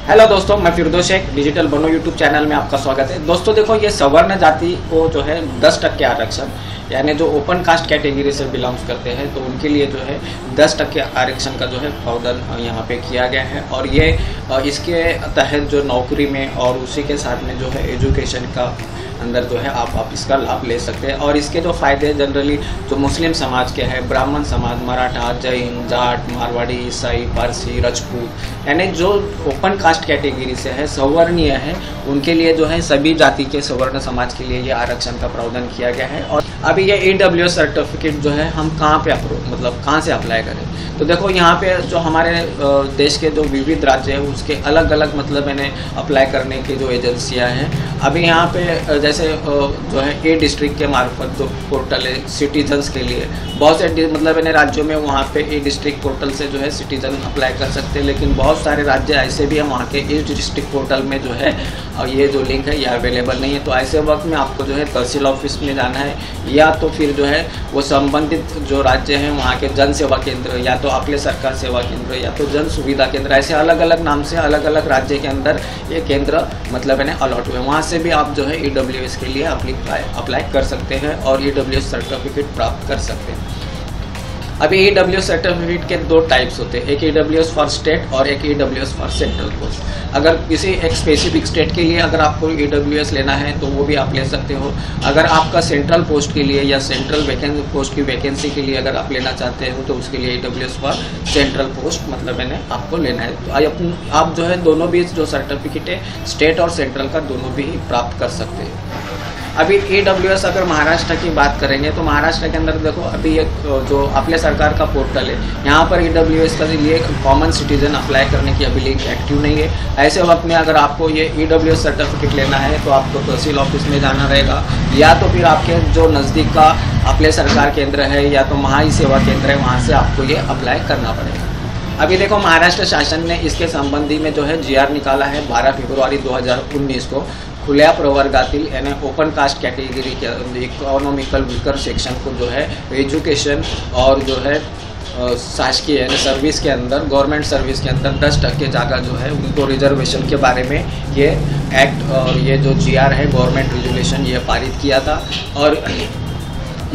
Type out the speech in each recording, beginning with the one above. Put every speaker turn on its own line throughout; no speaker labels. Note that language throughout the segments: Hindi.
हेलो दोस्तों, मैं फिरदौस शेख डिजिटल बनो यूट्यूब चैनल में आपका स्वागत है। दोस्तों देखो, ये सवर्ण जाति को जो है 10% आरक्षण, यानी जो ओपन कास्ट कैटेगरी से बिलोंग्स करते हैं तो उनके लिए जो है 10% आरक्षण का जो है प्रावधान यहाँ पे किया गया है। और ये इसके तहत जो नौकरी में और उसी के साथ में जो है एजुकेशन का अंदर जो है आप इसका लाभ ले सकते हैं। और इसके जो फ़ायदे जनरली जो मुस्लिम समाज के हैं, ब्राह्मण समाज, मराठा, जैन, जाट, मारवाड़ी, ईसाई, पारसी, राजपूत, यानी जो ओपन कास्ट कैटेगरी से है, सवर्णीय है, उनके लिए जो है सभी जाति के सवर्ण समाज के लिए ये आरक्षण का प्रावधान किया गया है। और अभी ये EWS सर्टिफिकेट जो है हम कहाँ पे कहाँ से अप्लाई करें? तो देखो, यहाँ पे जो हमारे देश के जो विविध राज्य है उसके अलग अलग मैंने अप्लाई करने की जो एजेंसियाँ हैं, अभी यहाँ पे जैसे जो है ए डिस्ट्रिक्ट के मार्फत जो पोर्टल है सिटीजन्स के लिए, बहुत से राज्यों में वहाँ पे ए डिस्ट्रिक्ट पोर्टल से जो है सिटीजन अप्लाई कर सकते हैं। लेकिन बहुत सारे राज्य ऐसे भी हैं वहाँ के ए डिस्ट्रिक्ट पोर्टल में जो है ये जो लिंक है ये अवेलेबल नहीं है। तो ऐसे वक्त में आपको जो है तहसील ऑफिस में जाना है, या तो फिर जो है वो संबंधित जो राज्य हैं वहाँ के जन सेवा केंद्र, या तो अपने सरकार सेवा केंद्र, या तो जन सुविधा केंद्र, ऐसे अलग अलग नाम से अलग अलग राज्य के अंदर ये केंद्र अलॉट हुए, वहाँ से भी आप जो है EWS के लिए अप्लाई कर सकते हैं और EWS सर्टिफिकेट प्राप्त कर सकते हैं। अभी EWS सर्टिफिकेट के दो टाइप्स होते हैं, एक EWS फॉर स्टेट और एक EWS फॉर सेंट्रल पोस्ट। अगर किसी एक स्पेसिफिक स्टेट के लिए अगर आपको EWS लेना है तो वो भी आप ले सकते हो। अगर आपका सेंट्रल पोस्ट के लिए या सेंट्रल पोस्ट की वैकेंसी के लिए अगर आप लेना चाहते हो तो उसके लिए EWS फॉर सेंट्रल पोस्ट आपको लेना है। तो आप जो है दोनों भी जो सर्टिफिकेट है स्टेट और सेंट्रल का दोनों भी प्राप्त कर सकते हैं। अभी EWS अगर महाराष्ट्र की बात करेंगे तो महाराष्ट्र के अंदर देखो, अभी एक जो अपने सरकार का पोर्टल है यहाँ पर EWS के लिए कॉमन सिटीजन अप्लाई करने की अभी लिंक एक्टिव नहीं है। ऐसे वक्त में अगर आपको ये EWS सर्टिफिकेट लेना है तो आपको तहसील ऑफिस में जाना रहेगा, या तो फिर आपके जो नज़दीक का अपने सरकार केंद्र है या तो महाई सेवा केंद्र है वहाँ से आपको ये अप्लाई करना पड़ेगा। अभी देखो, महाराष्ट्र शासन ने इसके संबंधी में जो है GR निकाला है 12 फरवरी 2019 को। खुल्या प्रवर्गातील यानी ओपन कास्ट कैटेगरी के इकोनॉमिकल वीकर सेक्शन को जो है एजुकेशन और जो है शासकीय यानी सर्विस के अंदर, गवर्नमेंट सर्विस के अंदर 10% जगह जो है उनको रिजर्वेशन के बारे में ये एक्ट और ये जो GR है गवर्नमेंट रेजुलेशन ये पारित किया था। और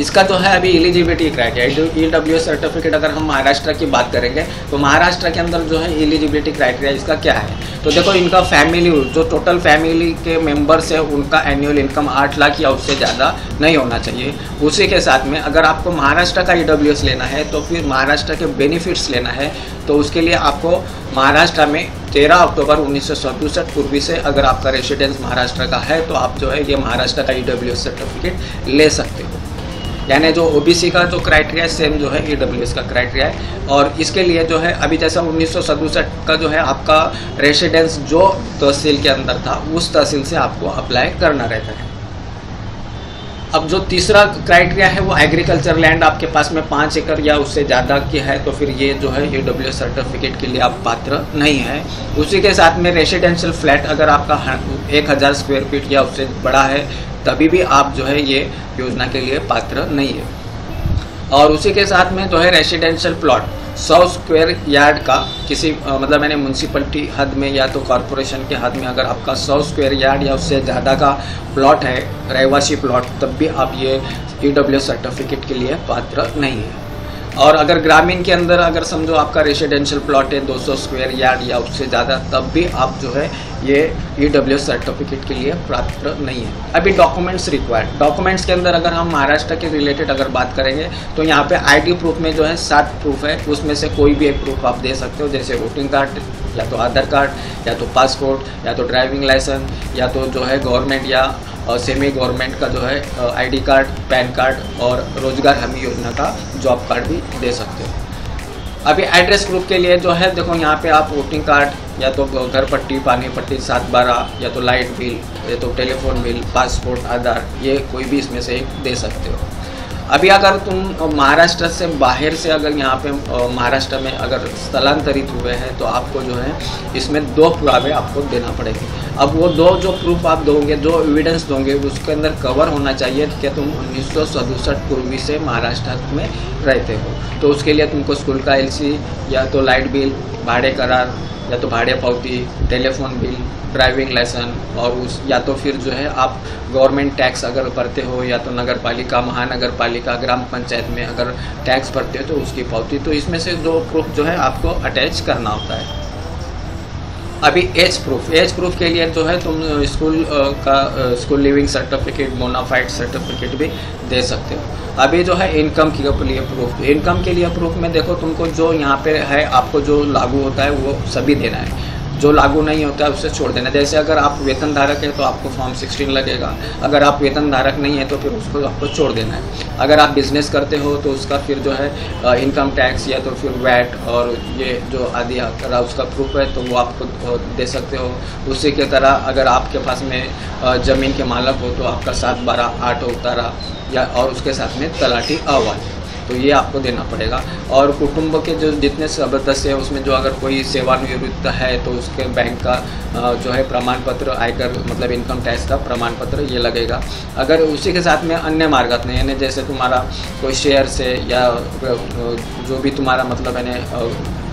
इसका जो है अभी एलिजिबिलिटी क्राइटेरिया EWS सर्टिफिकेट अगर हम महाराष्ट्र की बात करेंगे तो महाराष्ट्र के अंदर जो है एलिजिबिलिटी क्राइटेरिया इसका क्या है? तो देखो, इनका फैमिली जो टोटल फैमिली के मेंबर्स है उनका एनुअल इनकम 8 लाख या उससे ज़्यादा नहीं होना चाहिए। उसी के साथ में अगर आपको महाराष्ट्र का EWS लेना है तो फिर महाराष्ट्र के बेनिफिट्स लेना है तो उसके लिए आपको महाराष्ट्र में 13 अक्टूबर 1967 पूर्वी से अगर आपका रेसिडेंस महाराष्ट्र का है तो आप जो है ये महाराष्ट्र का EWS सर्टिफिकेट ले सकते हो। यानी जो OBC का जो क्राइटेरिया सेम जो है EWS का क्राइटेरिया है। और इसके लिए जो है अभी जैसा 1967 का जो है आपका रेसिडेंस जो तहसील के अंदर था उस तहसील से आपको अप्लाई करना रहता है। अब जो तीसरा क्राइटेरिया है वो एग्रीकल्चर लैंड आपके पास में 5 एकड़ या उससे ज़्यादा की है तो फिर ये जो है EWS सर्टिफिकेट के लिए आप पात्र नहीं है। उसी के साथ में रेसिडेंशियल फ्लैट अगर आपका 1000 स्क्वायर फीट या उससे बड़ा है तभी भी आप जो है ये योजना के लिए पात्र नहीं है। और उसी के साथ में जो है रेसिडेंशियल प्लॉट 100 स्क्वायर यार्ड का किसी म्यूनसिपलिटी हद में या तो कॉरपोरेशन के हद में अगर आपका 100 स्क्वायर यार्ड या उससे ज़्यादा का प्लॉट है, रहवासी प्लॉट, तब भी आप ये EWS सर्टिफिकेट के लिए पात्र नहीं है। और अगर ग्रामीण के अंदर अगर समझो आपका रेसिडेंशियल प्लॉट है 200 स्क्वायर यार्ड या उससे ज़्यादा, तब भी आप जो है ये EWS सर्टिफिकेट के लिए पात्र नहीं है। अभी डॉक्यूमेंट्स रिक्वायर्ड, डॉक्यूमेंट्स के अंदर अगर हम महाराष्ट्र के रिलेटेड अगर बात करेंगे तो यहाँ पे ID प्रूफ में जो है 7 प्रूफ है, उसमें से कोई भी एक प्रूफ आप दे सकते हो, जैसे वोटिंग कार्ड या तो आधार कार्ड या तो पासपोर्ट या तो ड्राइविंग लाइसेंस या तो जो है गवर्नमेंट या सेमी गवर्नमेंट का जो है ID कार्ड, पैन कार्ड और रोजगार हमी योजना का जॉब कार्ड भी दे सकते हो। अभी एड्रेस प्रूफ के लिए जो है देखो, यहाँ पे आप वोटिंग कार्ड या तो घर पट्टी, पानी पट्टी 7/12 या तो लाइट बिल या तो टेलीफोन बिल, पासपोर्ट, आधार, ये कोई भी इसमें से एक दे सकते हो। अभी अगर तुम महाराष्ट्र से बाहर से अगर यहाँ पे महाराष्ट्र में अगर स्थलांतरित हुए हैं तो आपको जो है इसमें 2 पुरावे आपको देना पड़ेंगे। अब वो 2 जो प्रूफ आप दोगे, जो एविडेंस दोगे, उसके अंदर कवर होना चाहिए कि तुम 1967 पूर्वी से महाराष्ट्र में रहते हो। तो उसके लिए तुमको स्कूल का एलसी या तो लाइट बिल, भाड़े करार या तो भाड़े पावती, टेलीफोन बिल, ड्राइविंग लाइसेंस और उस या तो फिर जो है आप गवर्नमेंट टैक्स अगर भरते हो या तो नगर पालिका, महानगर पालिका, ग्राम पंचायत में अगर टैक्स भरते हो तो उसकी पावती। तो इसमें से 2 प्रूफ जो है आपको अटैच करना होता है। अभी एज प्रूफ के लिए जो है तुम school leaving certificate, bonafide certificate भी दे सकते हो। अभी जो है इनकम के लिए प्रूफ, इनकम के लिए प्रूफ में देखो तुमको जो यहाँ पे है आपको जो लागू होता है वो सभी देना है, जो लागू नहीं होता है उसे छोड़ देना। जैसे अगर आप वेतन धारक है तो आपको फॉर्म 16 लगेगा, अगर आप वेतन धारक नहीं है तो फिर उसको आपको छोड़ देना है। अगर आप बिजनेस करते हो तो उसका फिर जो है इनकम टैक्स या तो फिर वैट और ये जो आदि अगर उसका प्रूफ है तो वो आपको दे सकते हो। उसी की तरह अगर आपके पास में ज़मीन के मालक हो तो आपका 7, 12, 8 उतारा या और उसके साथ में तलाटी अहवाल, तो ये आपको देना पड़ेगा। और कुटुंब के जो जितने सदस्य है उसमें जो अगर कोई सेवानिवृत्त है तो उसके बैंक का जो है प्रमाण पत्र, आयकर मतलब इनकम टैक्स का प्रमाण पत्र ये लगेगा। अगर उसी के साथ में अन्य मार्गत नहीं यानी जैसे तुम्हारा कोई शेयर से या जो भी तुम्हारा मतलब है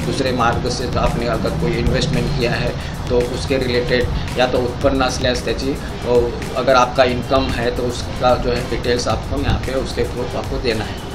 दूसरे मार्ग से तो आपने अगर कोई इन्वेस्टमेंट किया है तो उसके रिलेटेड या तो उत्पन्न असल्यास त्याची अगर आपका इनकम है तो उसका जो है डिटेल्स आपको यहाँ पे उसके प्रूफ आपको देना है।